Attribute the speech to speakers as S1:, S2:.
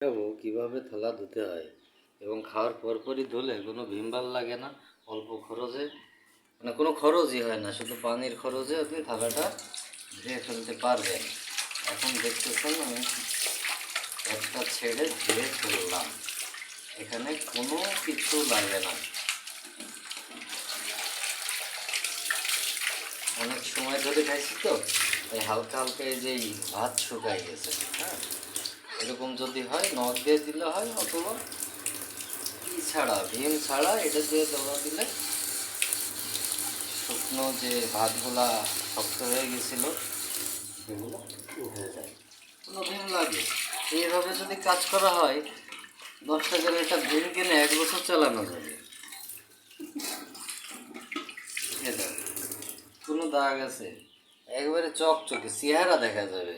S1: দেখাবো কিভাবে থালা ধুতে হয় এবং খাওয়ার পরপরই ধুলে কোনো ভিমবাল লাগে না, অল্প খরচে, মানে কোনো খরচই হয় না, শুধু পানির খরচে আপনি থালাটা ধুয়ে ফেলতে পারবেন। এখন দেখতেছেন আমি একটা ছেড়ে ধুয়ে ফেললাম, এখানে কোনো কিছু লাগে না। অনেক সময় ধরে খাইছি তো এই হালকা হালকা এই যে ভাত শুকাই গেছে। হ্যাঁ, এরকম যদি হয় নখ দিয়ে দিলে হয়, অথবা ছাড়া ভীম ছাড়া এটা দিয়ে দেওয়া দিলে শুকনো যে ভাতগুলা শক্ত হয়ে গেছিলো সেগুলো উঠে যায়, কোনো ভীম লাগে। এইভাবে যদি কাজ করা হয় 10 টাকার একটা ভীম কিনে 1 বছর চালানো যাবে। এটা কোনো দাগ আছে, একবারে চকচকে চেহারা দেখা যাবে।